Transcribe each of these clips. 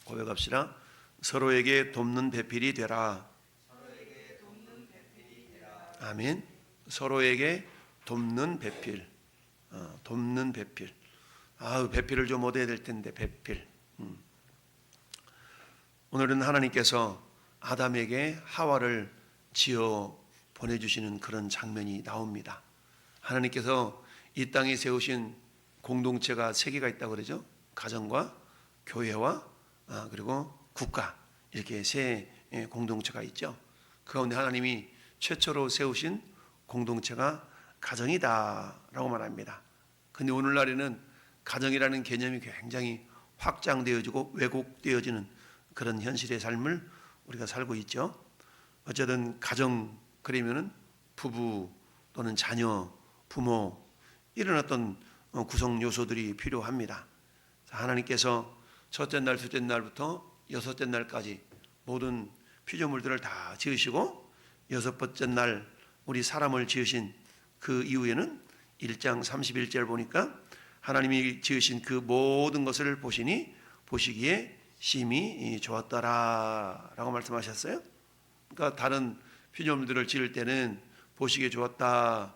고백합시다. 서로에게 돕는 배필이 되라. 아멘. 서로에게 돕는 배필. 돕는 배필. 배필을 좀 얻어야 될 텐데, 배필. 오늘은 하나님께서 아담에게 하와를 지어 보내주시는 그런 장면이 나옵니다. 하나님께서 이 땅에 세우신 공동체가 세 개가 있다고 그러죠. 가정과 교회와 그리고 국가, 이렇게 세 공동체가 있죠. 그 가운데 하나님이 최초로 세우신 공동체가 가정이다라고 말합니다. 근데 오늘날에는 가정이라는 개념이 굉장히 확장되어지고 왜곡되어지는 그런 현실의 삶을 우리가 살고 있죠. 어쨌든 가정 그러면은 부부 또는 자녀, 부모, 이런 어떤 구성 요소들이 필요합니다. 하나님께서 첫째 날, 둘째 날부터 여섯째 날까지 모든 피조물들을 다 지으시고 여섯 번째 날 우리 사람을 지으신 그 이후에는 1장 31절 보니까 하나님이 지으신 그 모든 것을 보시니 보시기에 심히 좋았더라 라고 말씀하셨어요. 그러니까 다른 피조물들을 지을 때는 보시기에 좋았다라고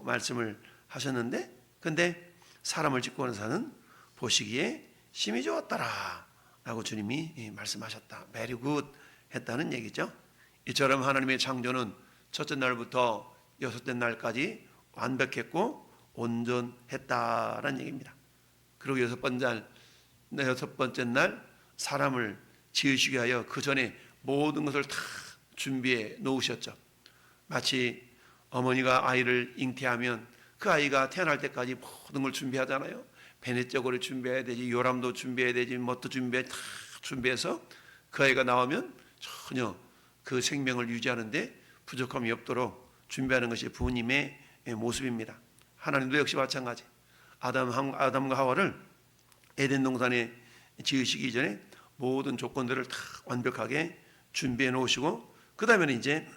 말씀을 하셨는데, 근데 사람을 짓고 나서는 보시기에 심히 좋았더라 라고 주님이 말씀하셨다. Very good 했다는 얘기죠. 이처럼 하나님의 창조는 첫째 날부터 여섯째 날까지 완벽했고 온전했다라는 얘기입니다. 그리고 여섯 번째 날 사람을 지으시기 위하여 그 전에 모든 것을 다 준비해 놓으셨죠. 마치 어머니가 아이를 잉태하면 그 아이가 태어날 때까지 모든 걸 준비하잖아요. 배냇저고를 준비해야 되지, 요람도 준비해야 되지, 뭣도 다 준비해서 그 아이가 나오면 전혀 그 생명을 유지하는데 부족함이 없도록 준비하는 것이 부모님의 모습입니다. 하나님도 역시 마찬가지. 아담과 하와를 에덴 동산에 지으시기 전에 모든 조건들을 다 완벽하게 준비해 놓으시고 그 다음에는 이제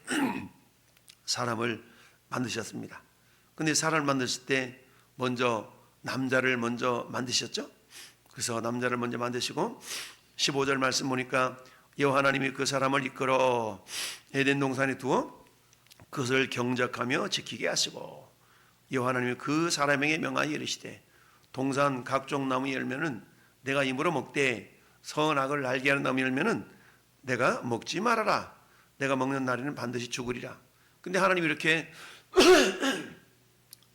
사람을 만드셨습니다. 근데 사람을 만드실 때 먼저 남자를 먼저 만드셨죠. 그래서 남자를 먼저 만드시고 15절 말씀 보니까 여호와 하나님이 그 사람을 이끌어 에덴 동산에 두어 그것을 경작하며 지키게 하시고 여호와 하나님이 그 사람에게 명하여 이르시되 동산 각종 나무 열매는 내가 입으로 먹되 선악을 알게 하는 나무 열매는 내가 먹지 말아라. 내가 먹는 날에는 반드시 죽으리라. 근데 하나님이 이렇게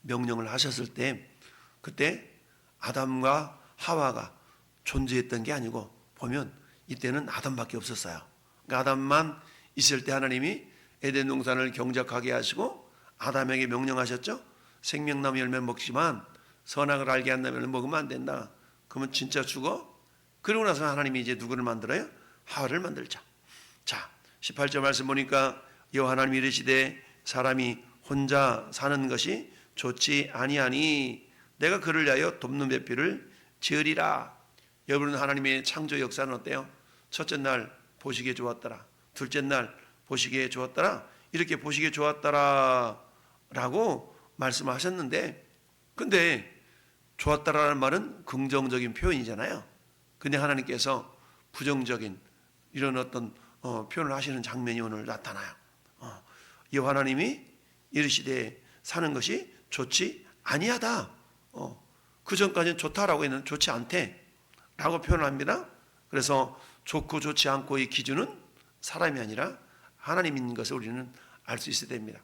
명령을 하셨을 때 그때 아담과 하와가 존재했던 게 아니고 보면 이때는 아담밖에 없었어요. 그러니까 아담만 있을 때 하나님이 에덴 동산을 경작하게 하시고 아담에게 명령하셨죠. 생명나무 열매 먹지만 선악을 알게 한다면 먹으면 안 된다. 그러면 진짜 죽어? 그러고 나서 하나님이 이제 누구를 만들어요? 하와를 만들자. 자, 18절 말씀 보니까 여호와 하나님이 이르시되 사람이 혼자 사는 것이 좋지 아니하니 내가 그를 위하여 돕는 배필을 지으리라. 여러분, 하나님의 창조 역사는 어때요? 첫째 날 보시기에 좋았더라. 둘째 날 보시기에 좋았더라. 이렇게 보시기에 좋았더라 라고 말씀하셨는데, 근데 좋았다라는 말은 긍정적인 표현이잖아요. 근데 하나님께서 부정적인 이런 어떤 표현을 하시는 장면이 오늘 나타나요. 여호와 하나님이 이르시되 사는 것이 좋지 아니하다. 그 전까지는 좋다라고 했는데 좋지 않대 라고 표현합니다. 그래서 좋고 좋지 않고의 기준은 사람이 아니라 하나님인 것을 우리는 알 수 있어야 됩니다.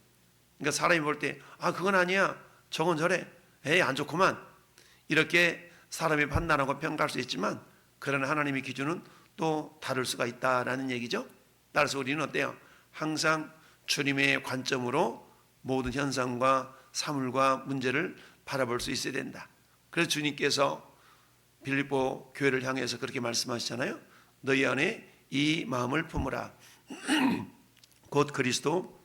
그러니까 사람이 볼 때 그건 아니야, 저건 저래, 에이 안 좋구만, 이렇게 사람이 판단하고 평가할 수 있지만 그러나 하나님의 기준은 또 다를 수가 있다라는 얘기죠. 따라서 우리는 어때요? 항상 주님의 관점으로 모든 현상과 사물과 문제를 바라볼 수 있어야 된다. 그래서 주님께서 빌립보 교회를 향해서 그렇게 말씀하시잖아요. 너희 안에 이 마음을 품으라. 곧 그리스도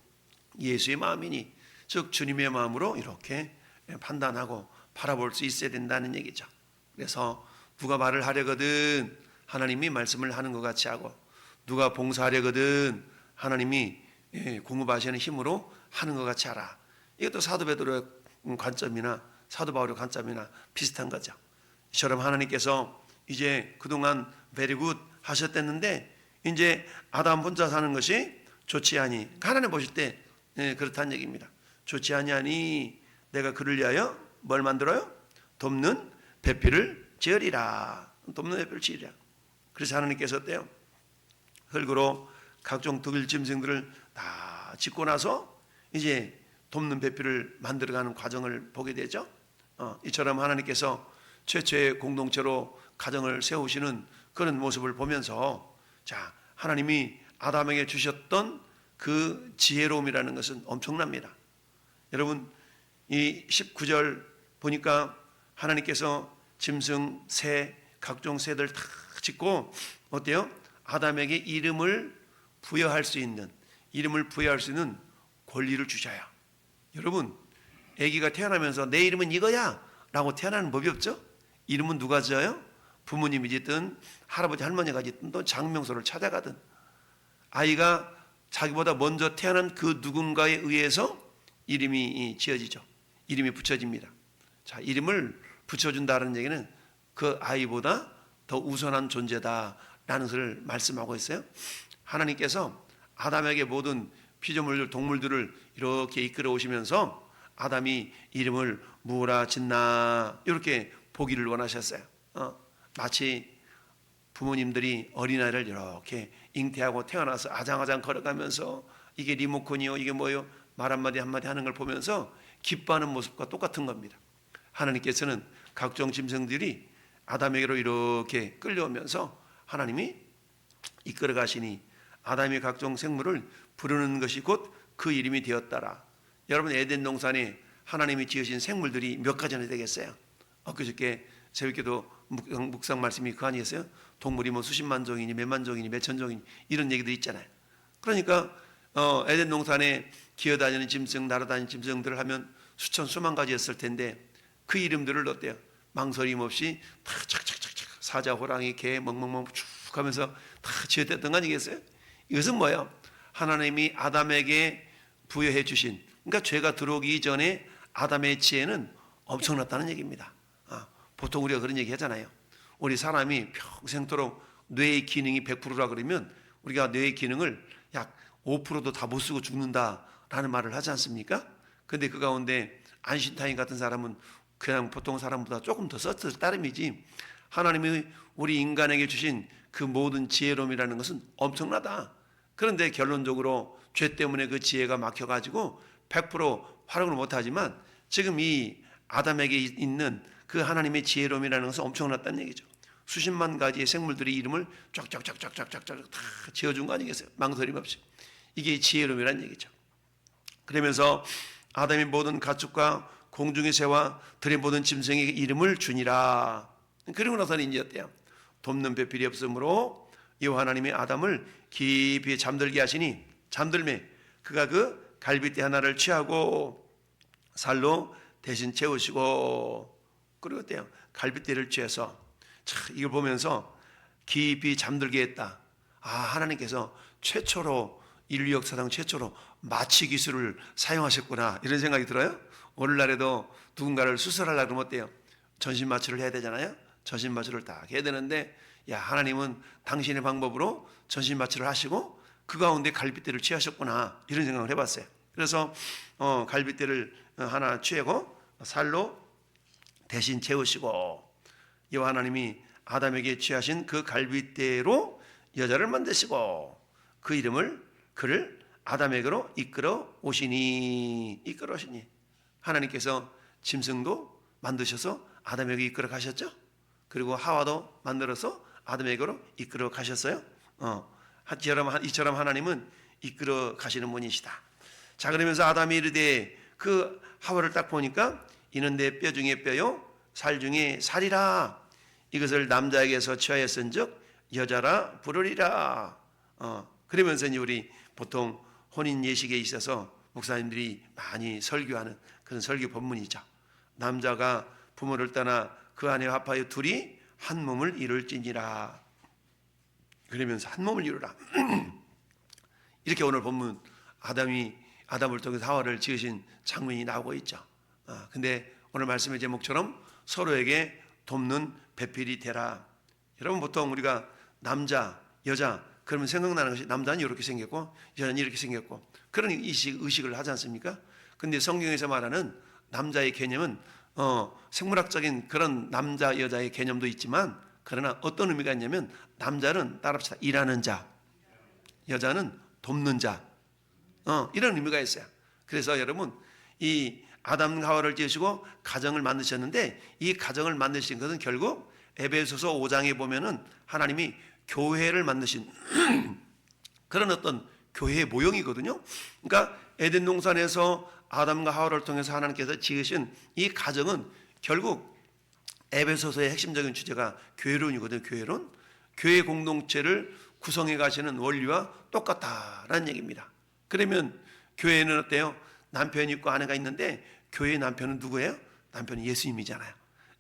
예수의 마음이니, 즉 주님의 마음으로 이렇게 판단하고 바라볼 수 있어야 된다는 얘기죠. 그래서 누가 말을 하려거든 하나님이 말씀을 하는 것 같이 하고, 누가 봉사하려거든 하나님이 공급하시는 힘으로 하는 것 같이 하라. 이것도 사도 베드로의 관점이나 사도 바울의 관점이나 비슷한 거죠. 이처럼 하나님께서 이제 그동안 베리굿 하셨댔는데 이제 아담 혼자 사는 것이 좋지 아니. 하나님 보실 때 그렇다는 얘기입니다. 좋지 아니하니 내가 그를 위하여 뭘 만들어요? 돕는 배필을 지으리라. 돕는 배필을 지으리라. 그래서 하나님께서 어때요? 흙으로 각종 독일 짐승들을 다 짓고 나서 이제 돕는 배필을 만들어가는 과정을 보게 되죠. 이처럼 하나님께서 최초의 공동체로 가정을 세우시는 그런 모습을 보면서 자, 하나님이 아담에게 주셨던 그 지혜로움이라는 것은 엄청납니다. 여러분 이 19절 보니까 하나님께서 짐승, 새, 각종 새들 다 짓고 어때요? 아담에게 이름을 부여할 수 있는 권리를 주셔요. 여러분 아기가 태어나면서 내 이름은 이거야 라고 태어나는 법이 없죠. 이름은 누가 지어요? 부모님이 짓든 할아버지 할머니가 짓든 또 장명소를 찾아가든 아이가 자기보다 먼저 태어난 그 누군가에 의해서 이름이 지어지죠. 이름이 붙여집니다. 자, 이름을 붙여준다는 얘기는 그 아이보다 더 우선한 존재다라는 것을 말씀하고 있어요. 하나님께서 아담에게 모든 피조물들, 동물들을 이렇게 이끌어 오시면서 아담이 이름을 무엇라 짓나 이렇게 보기를 원하셨어요. 마치 부모님들이 어린아이를 이렇게 잉태하고 태어나서 아장아장 걸어가면서 이게 리모컨이요 이게 뭐요 말 한마디 한마디 하는 걸 보면서 기뻐하는 모습과 똑같은 겁니다. 하나님께서는 각종 짐승들이 아담에게로 이렇게 끌려오면서 하나님이 이끌어 가시니 아담이 각종 생물을 부르는 것이 곧 그 이름이 되었다라. 여러분 에덴 동산에 하나님이 지으신 생물들이 몇 가지나 되겠어요? 엊그저께 새벽에도 묵상 말씀이 그 아니겠어요? 동물이 뭐 수십만 종이니 몇만 종이니 몇천 종이니 이런 얘기도 있잖아요. 그러니까 에덴 동산에 기어다니는 짐승, 날아다니는 짐승들을 하면 수천 수만 가지였을 텐데 그 이름들을 어때요? 망설임 없이 다 착착착착 사자, 호랑이, 개, 멍멍멍 쭉 하면서 다 지어댔던 거 아니겠어요? 이것은 뭐예요? 하나님이 아담에게 부여해 주신, 그러니까 죄가 들어오기 전에 아담의 지혜는 엄청났다는 얘기입니다. 보통 우리가 그런 얘기 하잖아요. 우리 사람이 평생토록 뇌의 기능이 100%라 그러면 우리가 뇌의 기능을 약 5%도 다 못 쓰고 죽는다라는 말을 하지 않습니까? 근데 그 가운데 아인슈타인 같은 사람은 그냥 보통 사람보다 조금 더 썼을 따름이지 하나님이 우리 인간에게 주신 그 모든 지혜로움이라는 것은 엄청나다. 그런데 결론적으로 죄 때문에 그 지혜가 막혀가지고 100% 활용을 못하지만 지금 이 아담에게 있는 그 하나님의 지혜로움이라는 것은 엄청났다는 얘기죠. 수십만 가지의 생물들의 이름을 쫙쫙쫙쫙쫙쫙 다 지어준 거 아니겠어요? 망설임 없이. 이게 지혜로움이라는 얘기죠. 그러면서 아담이 모든 가축과 공중의 새와 들의 모든 짐승에게 이름을 주니라. 그리고 나서는 이제 어때요? 돕는 배필이 없으므로 여호와 하나님이 아담을 깊이 잠들게 하시니 잠들매 그가 그 갈빗대 하나를 취하고 살로 대신 채우시고 그리고 어때요? 갈빗대를 취해서 이걸 보면서 깊이 잠들게 했다. 하나님께서 최초로 인류 역사상 최초로 마취 기술을 사용하셨구나 이런 생각이 들어요. 오늘날에도 누군가를 수술하려고 그러면 어때요? 전신 마취를 해야 되잖아요. 전신 마취를 딱 해야 되는데 하나님은 당신의 방법으로 전신 마취를 하시고 그 가운데 갈빗대를 취하셨구나 이런 생각을 해봤어요. 그래서 갈빗대를 하나 취하고 살로 대신 채우시고 여호와 하나님이 아담에게 취하신 그 갈빗대로 여자를 만드시고 그 이름을 그를 아담에게로 이끌어 오시니 하나님께서 짐승도 만드셔서 아담에게 이끌어 가셨죠. 그리고 하와도 만들어서 아담에게로 이끌어 가셨어요. 이처럼 하나님은 이끌어 가시는 분이시다. 자, 그러면서 아담이 이르되 그 하와를 딱 보니까 이는 내 뼈 중에 뼈요 살 중에 살이라. 이것을 남자에게서 취하였은즉 여자라 부르리라. 그러면서 이제 우리 보통 혼인 예식에 있어서 목사님들이 많이 설교하는 그런 설교 본문이죠. 남자가 부모를 떠나 그 안에 합하여 둘이 한 몸을 이룰지니라. 그러면서 한 몸을 이루라. 이렇게 오늘 본문 아담을 통해서 하와를 지으신 장면이 나오고 있죠. 근데 오늘 말씀의 제목처럼 서로에게 돕는 배필이 되라. 여러분 보통 우리가 남자, 여자 그러면 생각나는 것이 남자는 이렇게 생겼고 여자는 이렇게 생겼고 그런 의식을 하지 않습니까? 근데 성경에서 말하는 남자의 개념은 생물학적인 그런 남자 여자의 개념도 있지만 그러나 어떤 의미가 있냐면 남자는 따라합시다. 일하는 자, 여자는 돕는 자, 이런 의미가 있어요. 그래서 여러분 이 아담과 하와를 지으시고 가정을 만드셨는데 이 가정을 만드신 것은 결국 에베소서 5장에 보면은 하나님이 교회를 만드신 그런 어떤 교회의 모형이거든요. 그러니까 에덴 동산에서 아담과 하와를 통해서 하나님께서 지으신 이 가정은 결국 에베소서의 핵심적인 주제가 교회론이거든요. 교회론. 교회 공동체를 구성해 가시는 원리와 똑같다라는 얘기입니다. 그러면 교회는 어때요? 남편이 있고 아내가 있는데 교회의 남편은 누구예요? 남편은 예수님이잖아요.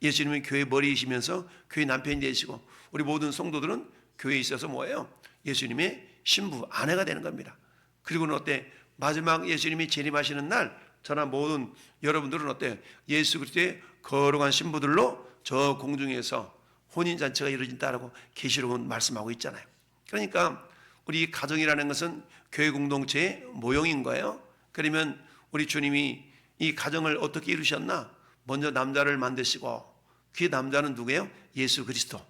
예수님은 교회 머리이시면서 교회 남편이 되시고 우리 모든 성도들은 교회에 있어서 뭐예요? 예수님의 신부, 아내가 되는 겁니다. 그리고는 어때? 마지막 예수님이 재림하시는 날 저나 모든 여러분들은 어때요? 예수 그리스도의 거룩한 신부들로 저 공중에서 혼인잔치가 이루어진다라고 계시록은 말씀하고 있잖아요. 그러니까 우리 가정이라는 것은 교회 공동체의 모형인 거예요. 그러면 우리 주님이 이 가정을 어떻게 이루셨나? 먼저 남자를 만드시고 그 남자는 누구예요? 예수 그리스도.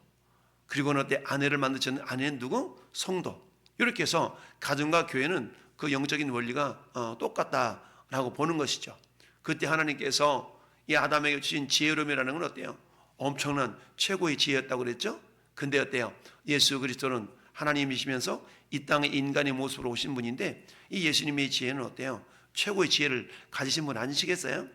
그리고는 어때? 아내를 만드셨는 아내는 누구? 성도. 이렇게 해서 가정과 교회는 그 영적인 원리가 똑같다라고 보는 것이죠. 그때 하나님께서 이 아담에게 주신 지혜로움이라는 건 어때요? 엄청난 최고의 지혜였다고 그랬죠? 근데 어때요? 예수 그리스도는 하나님이시면서 이 땅에 인간의 모습으로 오신 분인데 이 예수님의 지혜는 어때요? 최고의 지혜를 가지신 분 아니시겠어요?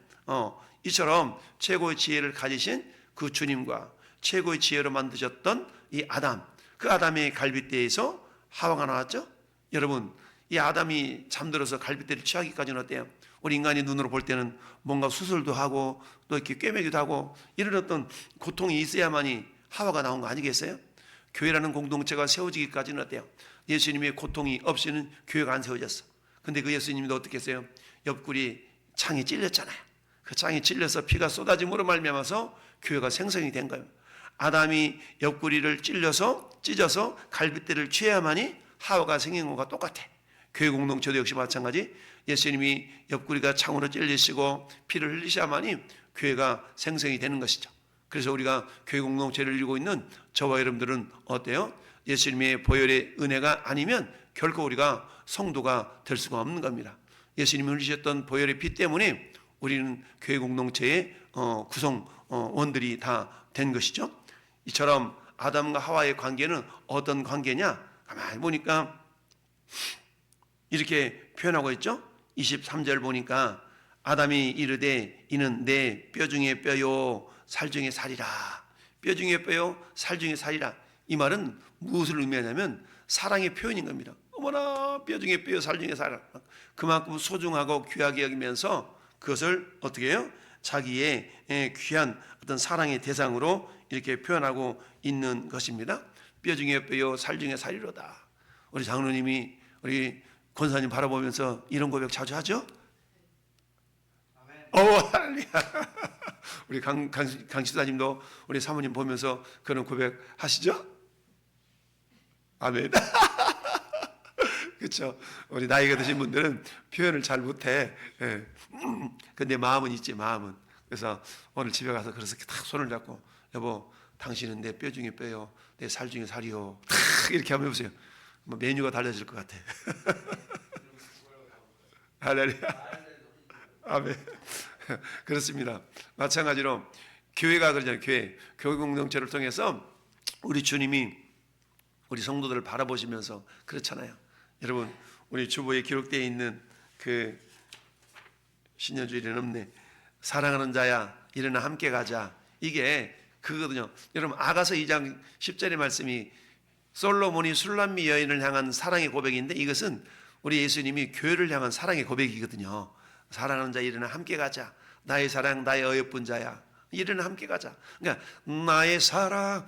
이처럼 최고의 지혜를 가지신 그 주님과 최고의 지혜로 만드셨던 이 아담, 그 아담의 갈빗대에서 하와가 나왔죠? 여러분, 이 아담이 잠들어서 갈빗대를 취하기까지는 어때요? 우리 인간이 눈으로 볼 때는 뭔가 수술도 하고 또 이렇게 꿰매기도 하고 이런 어떤 고통이 있어야만이 하와가 나온 거 아니겠어요? 교회라는 공동체가 세워지기까지는 어때요? 예수님의 고통이 없이는 교회가 안 세워졌어. 근데 그 예수님도 어떻게 했어요? 옆구리 창에 찔렸잖아요. 그 창에 찔려서 피가 쏟아짐으로 말미암아서 교회가 생성이 된 거예요. 아담이 옆구리를 찢어서 갈빗대를 취해야만이 하와가 생긴 것과 똑같아. 교회 공동체도 역시 마찬가지. 예수님이 옆구리가 창으로 찔리시고 피를 흘리셔야만이 교회가 생성이 되는 것이죠. 그래서 우리가 교회 공동체를 이루고 있는 저와 여러분들은 어때요? 예수님의 보혈의 은혜가 아니면 결코 우리가 성도가 될 수가 없는 겁니다. 예수님이 흘리셨던 보혈의 피 때문에 우리는 교회 공동체의 구성원들이 다 된 것이죠. 이처럼 아담과 하와의 관계는 어떤 관계냐? 가만히 보니까 이렇게 표현하고 있죠. 23절 보니까 아담이 이르되 이는 내 뼈 중에 뼈요 살 중에 살이라. 뼈 중에 뼈요 살 중에 살이라. 이 말은 무엇을 의미하냐면 사랑의 표현인 겁니다. 어머나 뼈 중에 뼈요 살 중에 살이라. 그만큼 소중하고 귀하게 여기면서 그것을 어떻게 해요? 자기의 귀한 어떤 사랑의 대상으로 이렇게 표현하고 있는 것입니다. 뼈 중에 뼈요 살 중에 살이로다. 우리 장로님이 우리 권사님 바라보면서 이런 고백 자주 하죠? 할렐루야. 우리 강 집사님도 우리 사모님 보면서 그런 고백 하시죠? 아멘. 그렇죠. 우리 나이가 드신 분들은 표현을 잘 못해. 근데 마음은 있지, 마음은. 그래서 오늘 집에 가서 그래서 딱 손을 잡고 여보, 당신은 내 뼈 중에 뼈요, 내 살 중에 살이요. 탁 이렇게 한번 해보세요. 뭐 메뉴가 달라질 것 같아. 할렐루야. 아멘. 그렇습니다. 마찬가지로 교회가 그러잖아요. 교회 공동체를 통해서 우리 주님이 우리 성도들을 바라보시면서 그렇잖아요. 여러분, 우리 주보에 기록되어 있는 그 신년주일에는 없네. 사랑하는 자야, 일어나 함께 가자. 이게 그거거든요. 여러분, 아가서 2장 10절의 말씀이 솔로몬이 술람미 여인을 향한 사랑의 고백인데 이것은 우리 예수님이 교회를 향한 사랑의 고백이거든요. 사랑하는 자 일어나 함께 가자. 나의 사랑, 나의 어여쁜 자야. 일어나 함께 가자. 그러니까 나의 사랑,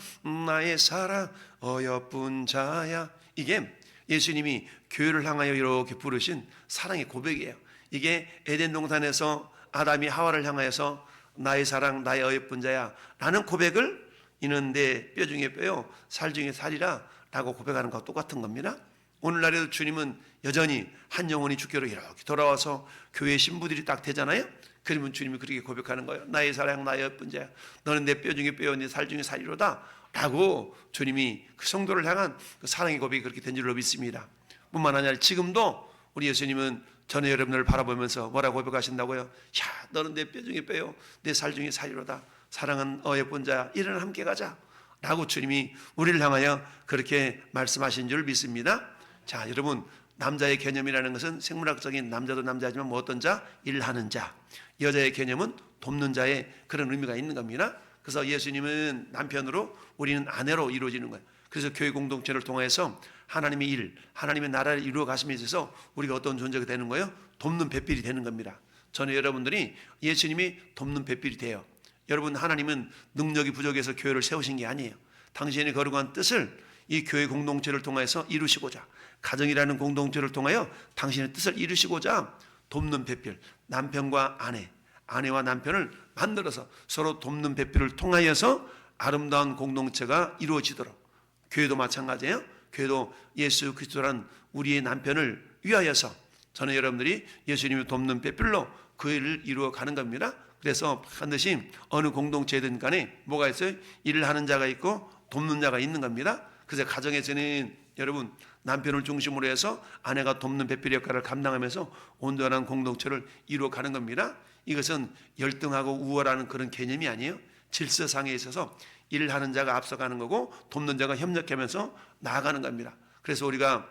어여쁜 자야. 이게 예수님이 교회를 향하여 이렇게 부르신 사랑의 고백이에요. 이게 에덴 동산에서 아담이 하와를 향하여서 나의 사랑, 나의 어여쁜 자야 라는 고백을 이는 내 뼈 중에 뼈요 살 중에 살이라 라고 고백하는 것과 똑같은 겁니다. 오늘날에도 주님은 여전히 한 영혼이 주께로 이렇게 돌아와서 교회 신부들이 딱 되잖아요. 그러면 주님이 그렇게 고백하는 거예요. 나의 사랑, 나의 예쁜 자야, 너는 내 뼈 중에 뼈요 내 살 중에 살이로다 라고 주님이 그 성도를 향한 그 사랑의 고백이 그렇게 된 줄로 믿습니다. 뿐만 아니라 지금도 우리 예수님은 전에 여러분을 바라보면서 뭐라고 고백하신다고요? 야, 너는 내 뼈 중에 뼈요 내 살 중에 살이로다. 사랑은 예쁜 자야, 일어나 함께 가자 라고 주님이 우리를 향하여 그렇게 말씀하신 줄 믿습니다. 자, 여러분, 남자의 개념이라는 것은 생물학적인 남자도 남자지만 뭐 어떤 자? 일하는 자. 여자의 개념은 돕는 자의 그런 의미가 있는 겁니다. 그래서 예수님은 남편으로, 우리는 아내로 이루어지는 거예요. 그래서 교회 공동체를 통해서 하나님의 일, 하나님의 나라를 이루어 가심에 있어서 우리가 어떤 존재가 되는 거예요? 돕는 배필이 되는 겁니다. 저는 여러분들이 예수님이 돕는 배필이 돼요. 여러분, 하나님은 능력이 부족해서 교회를 세우신 게 아니에요. 당신의 거룩한 뜻을 이 교회 공동체를 통해서 이루시고자, 가정이라는 공동체를 통하여 당신의 뜻을 이루시고자 돕는 배필, 남편과 아내, 아내와 남편을 만들어서 서로 돕는 배필을 통하여서 아름다운 공동체가 이루어지도록, 교회도 마찬가지예요. 교회도 예수 그리스도란 우리의 남편을 위하여서 저는 여러분들이 예수님을 돕는 배필로 그 일을 이루어 가는 겁니다. 그래서 반드시 어느 공동체든 간에 뭐가 있어요? 일을 하는 자가 있고 돕는 자가 있는 겁니다. 그래서 가정에서는 여러분 남편을 중심으로 해서 아내가 돕는 배필 역할을 감당하면서 온전한 공동체를 이루어 가는 겁니다. 이것은 열등하고 우월하는 그런 개념이 아니에요. 질서상에 있어서 일을 하는 자가 앞서가는 거고 돕는 자가 협력하면서 나아가는 겁니다. 그래서 우리가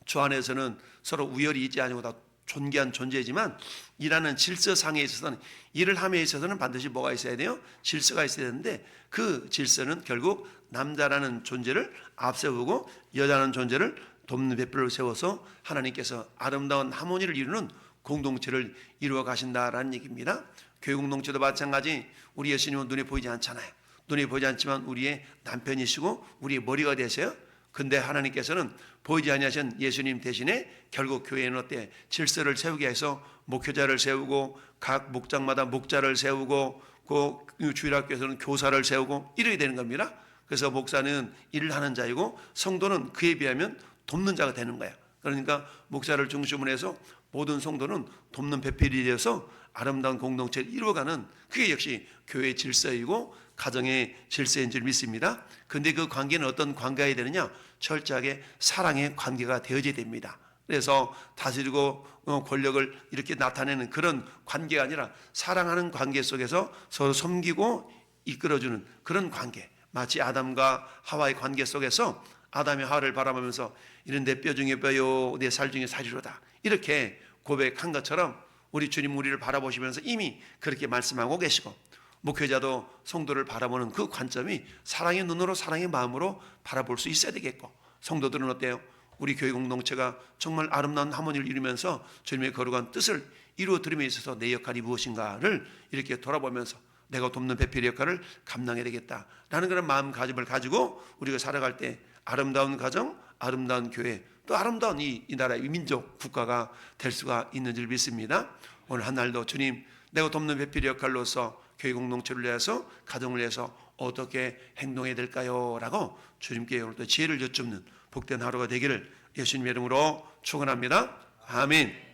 주 안에서는 서로 우열이 있지 않고 다 존귀한 존재지만 일하는 질서상에 있어서는, 일을 함에 있어서는 반드시 뭐가 있어야 돼요? 질서가 있어야 되는데 그 질서는 결국 남자라는 존재를 앞세우고 여자라는 존재를 돕는 배필로 세워서 하나님께서 아름다운 하모니를 이루는 공동체를 이루어 가신다라는 얘기입니다. 교회 공동체도 마찬가지. 우리 예수님은 눈에 보이지 않잖아요. 눈에 보이지 않지만 우리의 남편이시고 우리의 머리가 되세요. 근데 하나님께서는 보이지 아니하신 예수님 대신에 결국 교회는 어때? 질서를 세우게 해서 목회자를 세우고 각 목장마다 목자를 세우고 그 주일학교에서는 교사를 세우고 이렇게 되는 겁니다. 그래서 목사는 일을 하는 자이고 성도는 그에 비하면 돕는 자가 되는 거야. 그러니까 목사를 중심으로 해서 모든 성도는 돕는 배필이 되어서 아름다운 공동체를 이루어가는, 그게 역시 교회의 질서이고 가정의 질서인 줄 믿습니다. 그런데 그 관계는 어떤 관계가 되느냐? 철저하게 사랑의 관계가 되어져야 됩니다. 그래서 다스리고 권력을 이렇게 나타내는 그런 관계가 아니라 사랑하는 관계 속에서 서로 섬기고 이끌어주는 그런 관계, 마치 아담과 하와의 관계 속에서 아담이 하와를 바라보면서 이런 내 뼈 중에 뼈요 내 살 중에 살이로다 이렇게 고백한 것처럼 우리 주님 우리를 바라보시면서 이미 그렇게 말씀하고 계시고, 목회자도 성도를 바라보는 그 관점이 사랑의 눈으로 사랑의 마음으로 바라볼 수 있어야 되겠고, 성도들은 어때요? 우리 교회 공동체가 정말 아름다운 하모니를 이루면서 주님의 거룩한 뜻을 이루어 드림에 있어서 내 역할이 무엇인가를 이렇게 돌아보면서 내가 돕는 배필의 역할을 감당해야 되겠다라는 그런 마음가짐을 가지고 우리가 살아갈 때 아름다운 가정, 아름다운 교회, 또 아름다운 이 나라의 민족, 국가가 될 수가 있는 줄 믿습니다. 오늘 한 날도 주님, 내가 돕는 배필의 역할로서 교회 공동체를 위해서, 가정을 위해서 어떻게 행동해야 될까요? 라고 주님께 오늘도 지혜를 여쭙는 복된 하루가 되기를 예수님의 이름으로 축원합니다. 아멘.